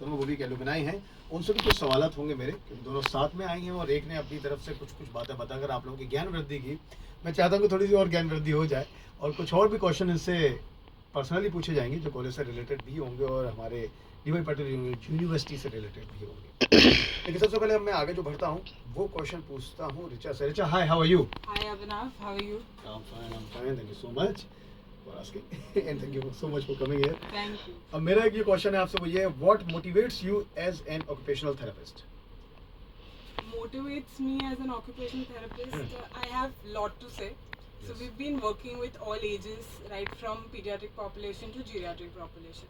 दोनों वो भी एक एलुमनाई हैं, उनसे भी कुछ सवालात होंगे मेरे, क्योंकि दोनों साथ में आई हैं और एक ने अपनी तरफ से कुछ कुछ बातें बताकर आप लोगों की ज्ञान वृद्धि की। मैं चाहता हूँ कि थोड़ी सी और ज्ञान वृद्धि हो जाए और कुछ और भी क्वेश्चन इनसे पर्सनली पूछे जाएंगे जो कॉलेज से रिलेटेड भी होंगे और हमारे डी.वाई. पाटिल यूनिवर्सिटी से रिलेटेड भी होंगे। लेकिन सबसे पहले अब मैं आगे जो बढ़ता हूँ वो क्वेश्चन पूछता हूँ रिचा से। Richa, hi, how are you? Hi Abhinav, how are you? I'm fine, thank you so much for asking and thank you so much for coming here. Thank you. अब मेरा एक ये क्वेश्चन है आपसे, वो ये है, what motivates you as an occupational therapist? Motivates me as an occupational therapist, I have lot to say. So Yes. we've been working with all ages, right from pediatric population to geriatric population.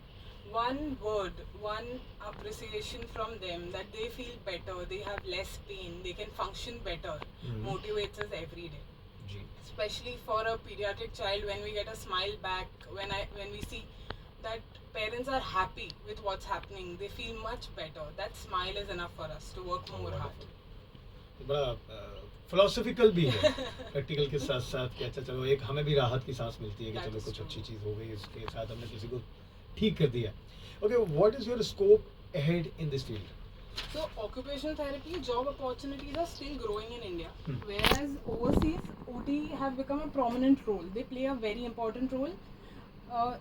One word, one appreciation from them that they feel better, they have less pain, they can function better, motivates us every day. जी, Especially for a pediatric child, when we get a smile back, when we see that parents are happy with what's happening, they feel much better. That smile is enough for us to work more hard. बड़ा philosophical भी है practical के साथ साथ कि अच्छा चलो एक हमें भी राहत की सांस मिलती है कि That चलो is कुछ true. अच्छी चीज़ हो गई, इसके साथ हमने किसी को ठीक कर दिया। Okay, what is your scope ahead in this field? So occupational therapy job opportunities are still growing in India, whereas overseas OT have become a prominent role. They play a very important role.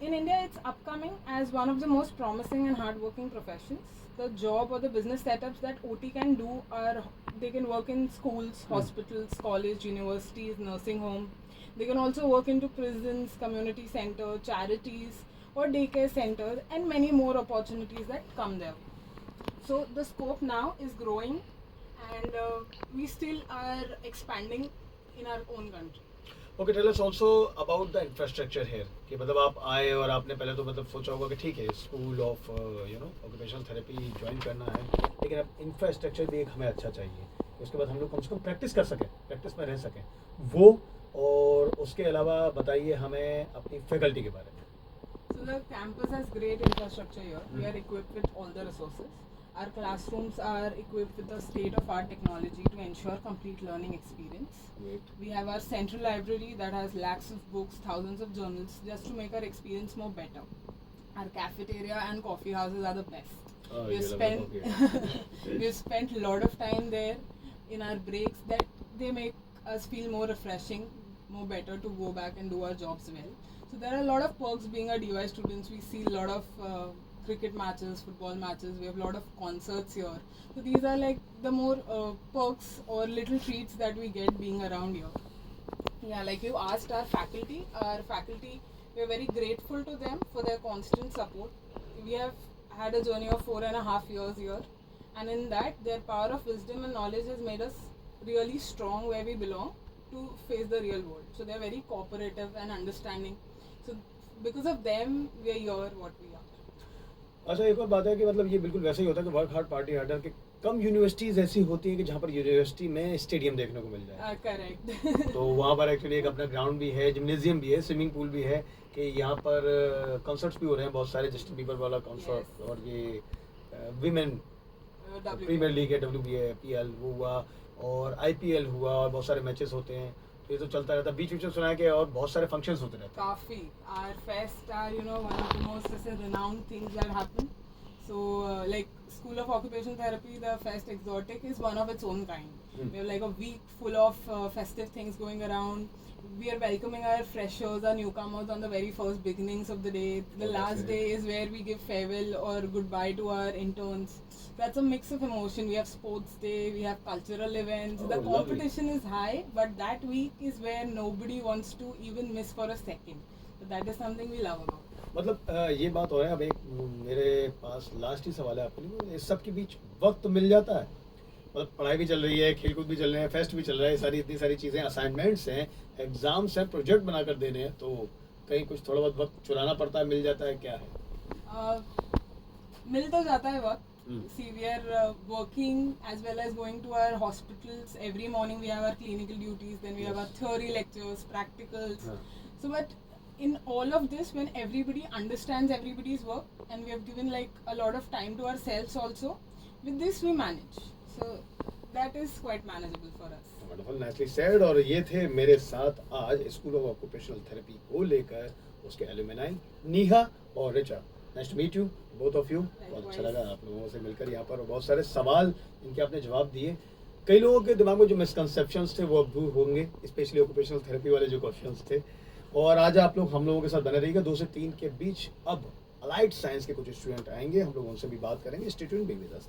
In India, it's upcoming as one of the most promising and hardworking professions. The job or the business setups that OT can do are they can work in schools, hospitals, college, universities, nursing home. They can also work into prisons, community center, charities, or daycare centers, and many more opportunities that come there. So the scope now is growing, and we still are expanding in our own country. Okay, tell us also about the infrastructure here कि मतलब आप आए और आपने पहले तो मतलब सोचा होगा कि ठीक है school of occupational therapy join करना है, लेकिन अब इंफ्रास्ट्रक्चर भी एक हमें अच्छा चाहिए कि उसके बाद हम लोग कम से कम प्रैक्टिस कर सकें, प्रैक्टिस में रह सकें वो। और उसके अलावा बताइए हमें अपनी फैकल्टी के बारे में। So the campus has great infrastructure here. We are equipped with all the resources. Our classrooms are equipped with the state-of-art technology to ensure complete learning experience. Great. We have our central library that has lakhs of books, thousands of journals, just to make our experience more better. Our cafeteria and coffee houses are the best. Oh, We've you love spent coffee. we've spent a lot of time there in our breaks that they make us feel more refreshing, more better to go back and do our jobs well. So there are a lot of perks being a DY students. We see a lot of cricket matches, football matches. We have a lot of concerts here. So these are like the more perks or little treats that we get being around here. Yeah, like you asked our faculty, we are very grateful to them for their constant support. We have had a journey of 4.5 years here, and in that their power of wisdom and knowledge has made us really strong where we belong to face the real world. So they are very cooperative and understanding. So because of them, we are here what we are. अच्छा, एक और बात है कि मतलब ये बिल्कुल वैसे ही होता है कि वर्क हार्ड पार्टी हार्डर कि कम यूनिवर्सिटीज़ ऐसी होती हैं कि जहाँ पर यूनिवर्सिटी में स्टेडियम देखने को मिल जाए। Correct. तो वहाँ पर एक्चुअली एक अपना ग्राउंड भी है, जिम्नेजियम भी है, स्विमिंग पूल भी है कि यहाँ पर कॉन्सर्ट्स भी हो रहे हैं बहुत सारे, जस्टिन बीबर वाला कॉन्सर्ट और ये विमेन प्रीमियर लीग है, WPL वो हुआ और IPL हुआ और बहुत सारे मैचेस होते हैं, तो ये तो चलता रहता है। बीच बीच में सुना है कि और बहुत सारे फंक्शंस होते रहते हैं। Kafi, our fest are one of the most renowned things that happen. So like School of Occupational Therapy, the Fest Exotic is one of its own kind. We have like a week full of festive things going around. We are welcoming our freshers, our newcomers on the very first beginnings of the day. The last day is where we give farewell or goodbye to our interns. That's a mix of emotion. We have sports day, we have cultural events. The competition is high, but that week is where nobody wants to even miss for a second. So that is something we love about. मतलब ये बात हो रहा है। अब एक मेरे पास last ही सवाल है आपके लिए, इस सब के बीच वक्त मिल जाता है? मतलब पढ़ाई भी चल रही है, खेलकूद भी चल रहे हैं, फेस्ट भी चल रहा है, सारी इतनी सारी चीज़ें, असाइनमेंट्स हैं, एग्जाम्स हैं, प्रोजेक्ट बनाकर देने हैं, तो कहीं कुछ थोड़ा बहुत वक्त चुराना पड़ता है, मिल जाता है, क्या है? मिल तो जाता है वक्त. See, we are working as well as going to our hospitals. Every morning we have our clinical duties, then we have our theory lectures, practicals. So, but in all of this, when everybody understands everybody's work, and we have given like a lot of time to ourselves also, with this we manage. So that is quite manageable for us. Wonderful, nicely said. और ये थे मेरे साथ आज school of occupational therapy को लेकर उसके alumni Neha और Richa. Nice to meet you both of you. बहुत अच्छा लगा आप लोगों से मिलकर यहाँ पर, और बहुत सारे सवाल इनके आपने जवाब दिए। कई लोगों के दिमाग में जो मिसकंसेप्शंस थे वो अब दूर होंगे, स्पेशली ऑक्यूपेशनल थेरेपी वाले जो क्वेश्चंस थे। और आज आप लोग हम लोगों के साथ बने रहिएगा। 2 से 3 के बीच अब अलाइड साइंस के कुछ स्टूडेंट आएंगे, हम लोग उनसे भी बात करेंगे। Stay tuned, be with us.